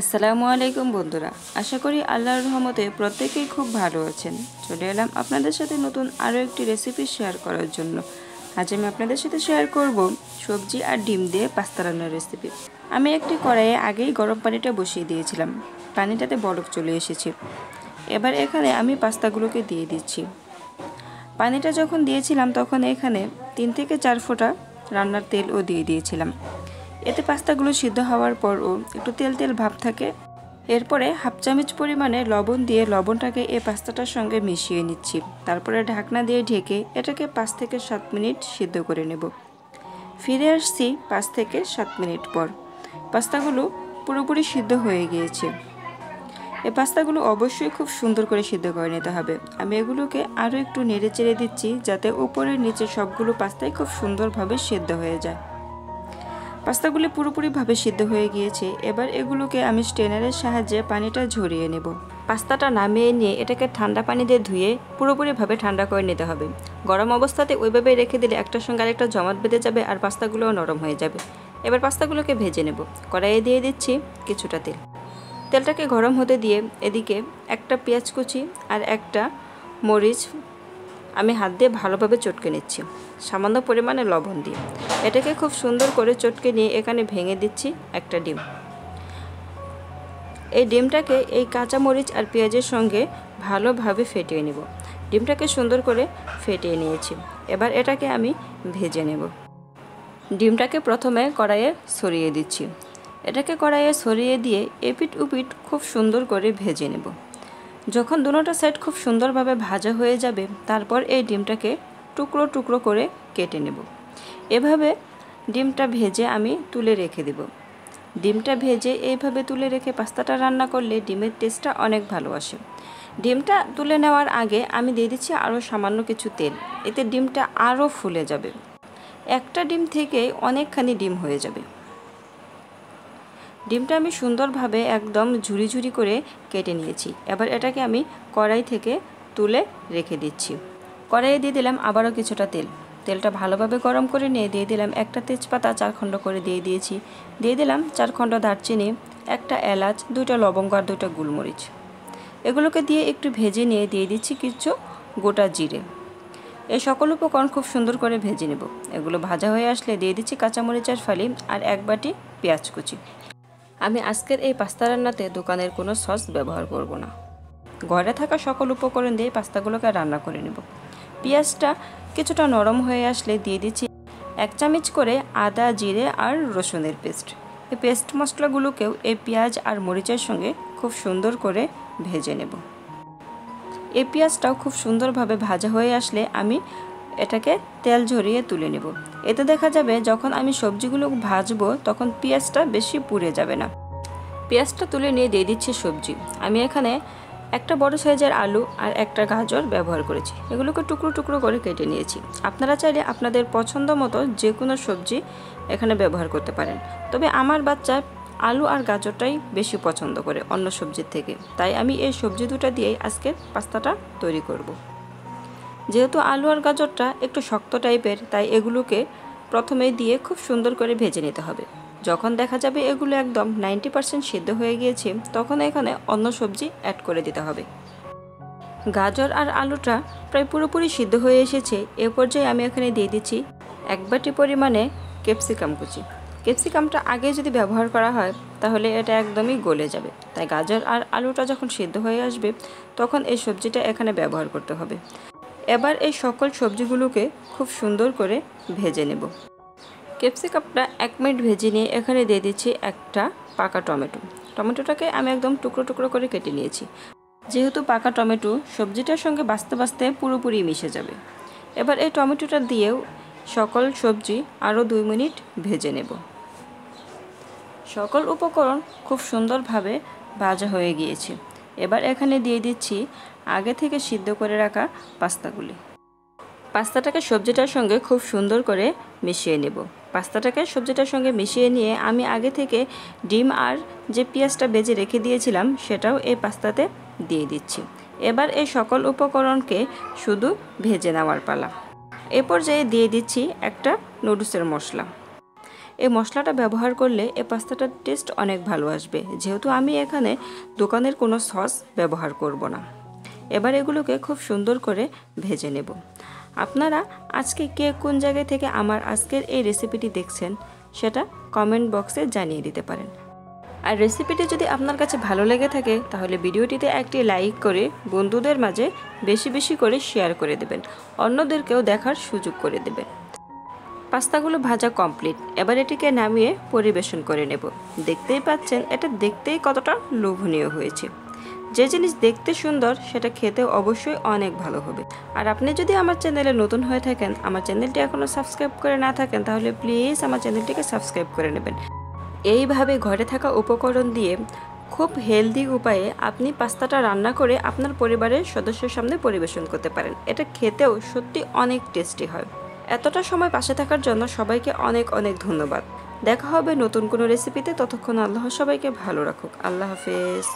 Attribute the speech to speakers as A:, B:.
A: আসসালামু আলাইকুম বন্ধুরা, আশা করি আল্লাহর রহমতে প্রত্যেকেই খুব ভালো আছেন। চলে এলাম আপনাদের সাথে নতুন আরও একটি রেসিপি শেয়ার করার জন্য। আজ আমি আপনাদের সাথে শেয়ার করব সবজি আর ডিম দিয়ে পাস্তা রান্নার রেসিপি। আমি একটি কড়াইয়ে আগেই গরম পানিটা বসিয়ে দিয়েছিলাম, পানিটাতে বরফ চলে এসেছে। এবার এখানে আমি পাস্তাগুলোকে দিয়ে দিচ্ছি। পানিটা যখন দিয়েছিলাম তখন এখানে 3 থেকে 4 ফোঁটা রান্নার তেলও দিয়ে দিয়েছিলাম। এতে পাস্তাগুলো সিদ্ধ হওয়ার পরও একটু তেল তেল ভাব থাকে। এরপরে হাফ চামচ পরিমাণে লবণ দিয়ে লবণটাকে এই পাস্তাটার সঙ্গে মিশিয়ে নিচ্ছি। তারপরে ঢাকনা দিয়ে ঢেকে এটাকে 5 থেকে 7 মিনিট সিদ্ধ করে নেব। ফিরে আসছি 5 থেকে 7 মিনিট পর। পাস্তাগুলো পুরোপুরি সিদ্ধ হয়ে গিয়েছে। এই পাস্তাগুলো অবশ্যই খুব সুন্দর করে সিদ্ধ করে নিতে হবে। আমি এগুলোকে আরও একটু নেড়ে চেড়ে দিচ্ছি যাতে উপরের নিচে সবগুলো পাস্তাই খুব সুন্দরভাবে সিদ্ধ হয়ে যায়। পাস্তাগুলি পুরোপুরিভাবে সিদ্ধ হয়ে গিয়েছে। এবার এগুলোকে আমি স্ট্রেনারের সাহায্যে পানিটা ঝরিয়ে নেব। পাস্তাটা নামিয়ে নিয়ে এটাকে ঠান্ডা পানি দিয়ে ধুয়ে পুরোপুরিভাবে ঠান্ডা করে নিতে হবে। গরম অবস্থাতে ওইভাবে রেখে দিলে একটার সঙ্গে আরেকটা জমাট বেঁধে যাবে আর পাস্তাগুলোও নরম হয়ে যাবে। এবার পাস্তাগুলোকে ভেজে নেব। কড়াইয়ে দিয়ে দিচ্ছি কিছুটা তেল। তেলটাকে গরম হতে দিয়ে এদিকে একটা পেঁয়াজ কুচি আর একটা মরিচ আমি হাত দিয়ে ভালোভাবে চটকে নিচ্ছি, সামান্য পরিমাণে লবণ দিয়ে। এটাকে খুব সুন্দর করে চটকে নিয়ে এখানে ভেঙে দিচ্ছি একটা ডিম। এই ডিমটাকে এই কাঁচা মরিচ আর পেঁয়াজের সঙ্গে ভালোভাবে ফেটিয়ে নেব। ডিমটাকে সুন্দর করে ফেটিয়ে নিয়েছি। এবার এটাকে আমি ভেজে নেব। ডিমটাকে প্রথমে কড়াইয়ে ছড়িয়ে দিচ্ছি। এটাকে কড়াইয়ে ছড়িয়ে দিয়ে এপিট উপিট খুব সুন্দর করে ভেজে নেব। যখন দুটোটা সাইড খুব সুন্দরভাবে ভাজা হয়ে যাবে তারপর এই ডিমটাকে টুকরো টুকরো করে কেটে নেব। এভাবে ডিমটা ভেজে আমি তুলে রেখে দেব। ডিমটা ভেজে এইভাবে তুলে রেখে পাস্তাটা রান্না করলে ডিমের টেস্টটা অনেক ভালো আসে। ডিমটা তুলে নেওয়ার আগে আমি দিয়ে দিচ্ছি আরও সামান্য কিছু তেল। এতে ডিমটা আরও ফুলে যাবে। একটা ডিম থেকে অনেকখানি ডিম হয়ে যাবে। ডিমটা আমি সুন্দরভাবে একদম ঝুরি ঝুরি করে কেটে নিয়েছি। এবার এটাকে আমি কড়াই থেকে তুলে রেখে দিচ্ছি। কড়াইয়ে দিয়ে দিলাম আবারও কিছুটা তেল। তেলটা ভালোভাবে গরম করে নিয়ে দিয়ে দিলাম একটা তেজপাতা 4 খণ্ড করে দিয়ে দিয়েছি। দিয়ে দিলাম 4 খণ্ড দারচিনি, একটা এলাচ, 2টা লবঙ্গ আর 2টা গোলমরিচ। এগুলোকে দিয়ে একটু ভেজে নিয়ে দিয়ে দিচ্ছি কিছু গোটা জিরে। এই সকল উপকরণ খুব সুন্দর করে ভেজে নেব। এগুলো ভাজা হয়ে আসলে দিয়ে দিচ্ছি কাঁচামরিচের ফালি আর 1 বাটি পেঁয়াজ কুচি। আমি আজকের এই পাস্তা রান্নাতে দোকানের কোনো সস ব্যবহার করব না। ঘরে থাকা সকল উপকরণ দিয়ে পাস্তাগুলোকে রান্না করে নেব। পেঁয়াজটা কিছুটা নরম হয়ে আসলে দিয়ে দিচ্ছি 1 চামচ করে আদা, জিরে আর রসুনের পেস্ট। এই পেস্ট মশলাগুলোকেও এই পেঁয়াজ আর মরিচের সঙ্গে খুব সুন্দর করে ভেজে নেব। এই পেঁয়াজটাও খুব সুন্দরভাবে ভাজা হয়ে আসলে আমি এটাকে তেল ঝরিয়ে তুলে নেব। এতে দেখা যাবে যখন আমি সবজিগুলো ভাজবো তখন পেঁয়াজটা বেশি পুড়ে যাবে না। পেঁয়াজটা তুলে নিয়ে দিয়ে দিচ্ছি সবজি। আমি এখানে একটা বড় সাইজের আলু আর একটা গাজর ব্যবহার করেছি। এগুলোকে টুকরো টুকরো করে কেটে নিয়েছি। আপনারা চাইলে আপনাদের পছন্দ মতো যে কোনো সবজি এখানে ব্যবহার করতে পারেন। তবে আমার বাচ্চা আলু আর গাজরটাই বেশি পছন্দ করে অন্য সবজির থেকে, তাই আমি এই সবজি দুটো দিয়েই আজকে পাস্তাটা তৈরি করব। যেহেতু আলু আর গাজরটা একটু শক্ত টাইপের, তাই এগুলোকে প্রথমে দিয়ে খুব সুন্দর করে ভেজে নিতে হবে। যখন দেখা যাবে এগুলো একদম 90% সিদ্ধ হয়ে গিয়েছে তখন এখানে অন্য সবজি অ্যাড করে দিতে হবে। গাজর আর আলুটা প্রায় পুরোপুরি সিদ্ধ হয়ে এসেছে। এ পর্যায়ে আমি এখানে দিয়ে দিচ্ছি 1 বাটি পরিমাণে ক্যাপসিকাম কুচি। ক্যাপসিকামটা আগে যদি ব্যবহার করা হয় তাহলে এটা একদমই গলে যাবে, তাই গাজর আর আলুটা যখন সিদ্ধ হয়ে আসবে তখন এই সবজিটা এখানে ব্যবহার করতে হবে। এবার এই সকল সবজিগুলোকে খুব সুন্দর করে ভেজে নেব। ক্যাপসিকামটা 1 মিনিট ভেজে নিয়ে এখানে দিয়ে দিচ্ছি একটা পাকা টমেটো। টমেটোটাকে আমি একদম টুকরো টুকরো করে কেটে নিয়েছি। যেহেতু পাকা টমেটো সবজিটার সঙ্গে বাছতে বাছতে পুরোপুরি মিশে যাবে। এবার এই টমেটোটা দিয়েও সকল সবজি আরও 2 মিনিট ভেজে নেব। সকল উপকরণ খুব সুন্দরভাবে ভাজা হয়ে গিয়েছে। এবার এখানে দিয়ে দিচ্ছি আগে থেকে সিদ্ধ করে রাখা পাস্তাগুলি। পাস্তাটাকে সবজিটার সঙ্গে খুব সুন্দর করে মিশিয়ে নেব। পাস্তাটাকে সবজিটার সঙ্গে মিশিয়ে নিয়ে আমি আগে থেকে ডিম আর যে পেঁয়াজটা ভেজে রেখে দিয়েছিলাম সেটাও এই পাস্তাতে দিয়ে দিচ্ছি। এবার এই সকল উপকরণকে শুধু ভেজে নেওয়ার পালা। এ পর্যায়ে দিয়ে দিচ্ছি একটা নুডলসের মশলা। এই মশলাটা ব্যবহার করলে এই পাস্তাটার টেস্ট অনেক ভালো আসবে, যেহেতু আমি এখানে দোকানের কোনো সস ব্যবহার করব না। এবার এগুলোকে খুব সুন্দর করে ভেজে নেব। আপনারা আজকে কে কোন জায়গা থেকে আমার আজকের এই রেসিপিটি দেখছেন সেটা কমেন্ট বক্সে জানিয়ে দিতে পারেন। আর রেসিপিটি যদি আপনার কাছে ভালো লেগে থাকে তাহলে ভিডিওটিতে একটি লাইক করে বন্ধুদের মাঝে বেশি বেশি করে শেয়ার করে দেবেন, অন্যদেরকেও দেখার সুযোগ করে দেবেন। পাস্তাগুলো ভাজা কমপ্লিট, এবার এটিকে নামিয়ে পরিবেশন করে নেব। দেখতেই পাচ্ছেন এটা দেখতেই কতটা লোভনীয় হয়েছে। যে জিনিস দেখতে সুন্দর সেটা খেতে অবশ্যই অনেক ভালো হবে। আর আপনি যদি আমার চ্যানেলে নতুন হয়ে থাকেন, আমার চ্যানেলটি এখনও সাবস্ক্রাইব করে না থাকেন, তাহলে প্লিজ আমার চ্যানেলটিকে সাবস্ক্রাইব করে নেবেন। এইভাবে ঘরে থাকা উপকরণ দিয়ে খুব হেলদি উপায়ে আপনি পাস্তাটা রান্না করে আপনার পরিবারের সদস্যের সামনে পরিবেশন করতে পারেন। এটা খেতেও সত্যি অনেক টেস্টি হয়। এতটা সময় পাশে থাকার জন্য সবাইকে অনেক অনেক ধন্যবাদ। দেখা হবে নতুন কোনো রেসিপিতে, ততক্ষণ আল্লাহ সবাইকে ভালো রাখুক। আল্লাহ হাফেজ।